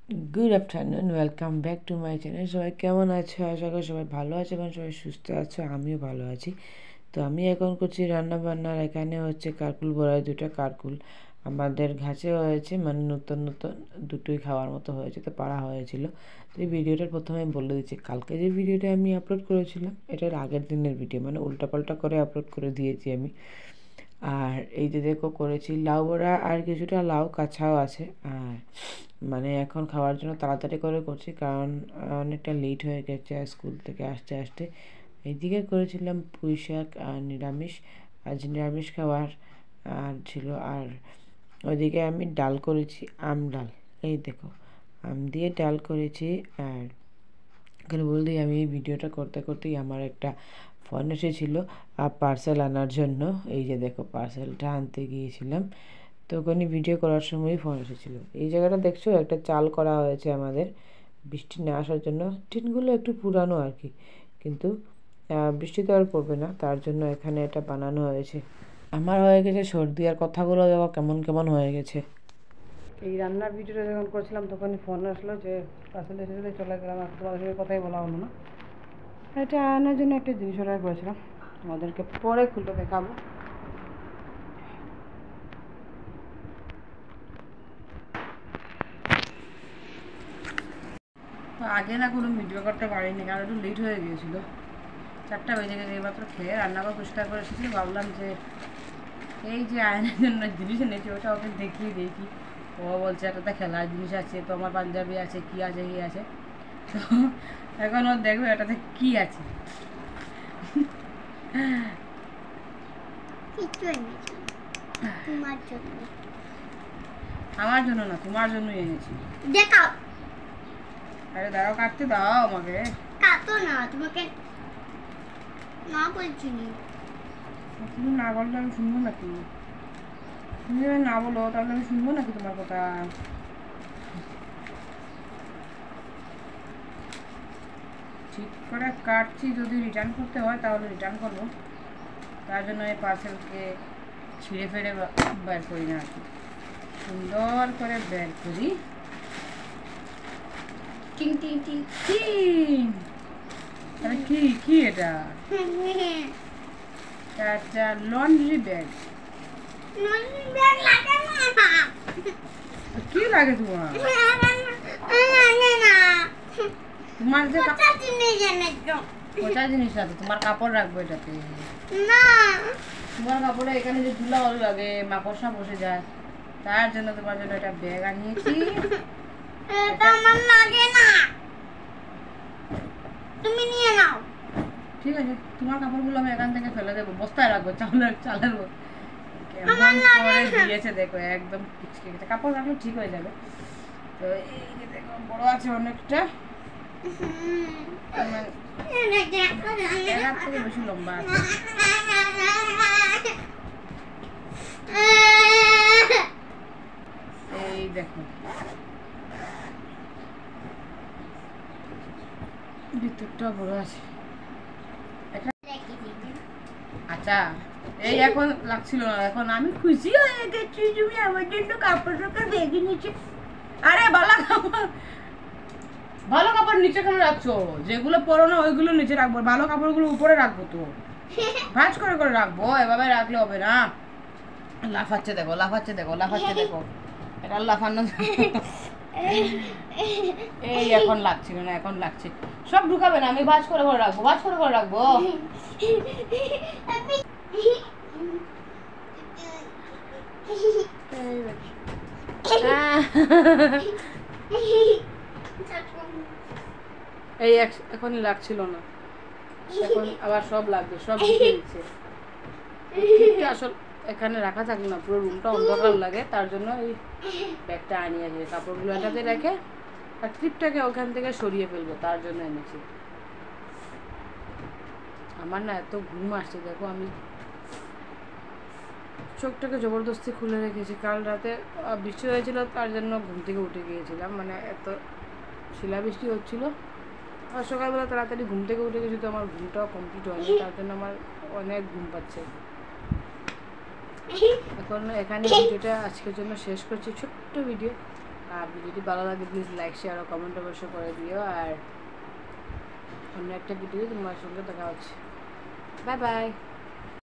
Good afternoon welcome back to my channel. सबाई केमन आछो? आशा करी सबाई भालो आछो एबं सबाई सुस्थ आछो। आमिও ভালো আছি। তো আমি এখন করছি রান্না বান্নার। এখানে হচ্ছে কারকুল বড়াই, দুটো কারকুল আমাদের ঘাসে হয়েছে, মানে নতুন নতুন দুটোই খাওয়ার মতো হয়েছে, তো পাড়া হয়েছিল। তো এই ভিডিওটার প্রথমে বলে দিচ্ছি, কালকে যে ভিডিওটা আমি আপলোড করেছিলাম এটার আগের দিনের ভিডিও, মানে উল্টাপাল্টা করে আপলোড করে দিয়েছি আমি। আর এই যে দেখো করেছি লাউ বড়া, আর কিছুটা লাউ কাঁচাও আছে। আর মানে এখন খাওয়ার জন্য তাড়াতাড়ি করে করছি, কারণ অনেকটা লেট হয়ে গেছে স্কুল থেকে আসতে আসতে। এইদিকে করেছিলাম পুঁই শাক আর নিরামিষ, আজ নিরামিষ খাবার আর ছিল। আর ওইদিকে আমি ডাল করেছি, আম ডাল। এই দেখো আম দিয়ে ডাল করেছি। আর এখানে বলে দিই, আমি এই ভিডিওটা করতে করতেই আমার একটা ফোন এসেছিলো পার্সেল আনার জন্য। এই যে দেখো পার্সেলটা আনতে গিয়েছিলাম, তো ওখানে ভিডিও করার সময়ই ফোন এসেছিলো। এই জায়গাটা দেখছো একটা চাল করা হয়েছে আমাদের বৃষ্টি না আসার জন্য। টিনগুলো একটু পুরানো আর কি, কিন্তু বৃষ্টি তো আর পড়বে না, তার জন্য এখানে এটা বানানো হয়েছে। আমার হয়ে গেছে সর্দি, আর কথাগুলো দেখো কেমন কেমন হয়ে গেছে। এই রান্নার ভিডিওটা যখন করছিলাম তখনই ফোন আসলো যে পার্সেল এসে চলে গেলাম, আর তোমাদের সঙ্গে কথাই বলা হলো না। এটা আনার জন্য একটা জিনিস অর্ডার করেছিলাম, আমাদেরকে পরে খুলে দেখাবো। তো আগে না কোনো ভিডিও করতে পারিনি, কারণ একটু লেট হয়ে গিয়েছিলো, 4টা বেজে গেছে। এইমাত্র খেয়ে রান্নাঘর পরিষ্কার করে এসেছি, ভাবলাম যে এই যে আয়নার জন্য জিনিস এনেছি ওটা ওকে দেখিয়ে দেখি। ও বলছে একটা খেলার জিনিস আছে, তো আমার পাঞ্জাবি আছে, কী আছে কী আছে। তো এখন ও দেখবে এটাতে কী আছে। আমার জন্য না, তোমার জন্যই এনেছি। দেখাও। আরে দাঁড়াও, কাটতে দাও আমাকে। কাটো না, তোমাকে না বলছি। তুমি না বললে আমি শুনবো নাকি? তুমি যদি না বলো তাহলে আমি শুনবো নাকি তোমার কথা? ঠিক করে কাটছি, যদি রিটার্ন করতে হয় তাহলে রিটার্ন করবো, তার জন্য এই পার্সেলকে ছিঁড়ে ফেড়ে বের করি না আর কি, সুন্দর করে বের করি। টিং টিং টিং টিং। আরে কি কি এটা? একটা লন্ড্রি ব্যাগ। লন্ড্রি ব্যাগ লাগে না। কি লাগে তোমার? তোমার যে কোথা জিনিস আছে, তোমার কাপড় রাখবো এটাতে না। তোমার কাপড়ে এখানে যে ধুলা লাগে, মাকড়সা বসে যায়, তার জন্য তোমার জন্য একটা ব্যাগ আনিয়েছি। এটা আমার লাগে না, তুমি নিয়ে নাও। ঠিক আছে, তোমার কাপড়গুলো আমি এখান থেকে ফেলে দেবো, বস্তায় রাখবো, চালের কেমন করে দিয়েছে দেখো, একদম পিচকে গেছে। কাপড় রাখলে ঠিক হয়ে যাবে। তো এই যে দেখো বড় আছে অনেকটা, থেকে বেশি লম্বা আছে। এই দেখো ভিতরটা বড় আছে। আচ্ছা এই এখন লাগছিল না, এখন আমি খুশি হয়ে গেছি, তুমি আমার জন্য কাপড় টাপড় বেগে নিচ্ছে। আরে ভালো কাপড় নিচে কেন রাখছো? যেগুলো পরো না ওইগুলো নিচে রাখবো, ভালো কাপড়গুলো উপরে রাখবো। তো ভাঁজ করে করে রাখবো, এভাবে রাখলে হবে না। লাফাচ্ছে দেখো, লাফাচ্ছে দেখো, লাফাচ্ছে দেখো, এটা লাফানো। এই এখন লাগছিল না, এখন লাগছে। সব ঢুকাবে না, আমি ভাঁজ করে করে রাখবো, ভাঁজ করে করে রাখবো। এই এখনই লাগছিল না, এখন আবার সব লাগবে, সব ঢুকে দিচ্ছে। আসল এখানে রাখা থাকলে না, পুরো রুমটা অন্ধকার লাগে, তার জন্য এই ব্যাগটা আনিয়েছে। কাপড়গুলো এটাতে রেখে আর ক্লিপটাকে ওখান থেকে সরিয়ে ফেলবো, তার জন্য এনেছি। আমার না এত ঘুম আসছে দেখো, আমি চোখটাকে জবরদস্তি খুলে রেখেছি। কাল রাতে বৃষ্টি হয়েছিল, তার জন্য ঘুম থেকে উঠে গিয়েছিলাম, মানে এত শিলাবৃষ্টি হচ্ছিল। আর সকালবেলা তাড়াতাড়ি ঘুম থেকে উঠে গেছি, তো আমার ঘুমটাও কমপ্লিট হয়নি, তার জন্য আমার অনেক ঘুম পাচ্ছে। এখন এখানে ভিডিওটা আজকের জন্য শেষ করছি, ছোট্ট ভিডিও। আর ভিডিওটি ভালো লাগে প্লিজ লাইক শেয়ার ও কমেন্ট অবশ্যই করে দিও। আর অন্য একটা ভিডিও তোমার সঙ্গে দেখা হচ্ছে। Bye bye.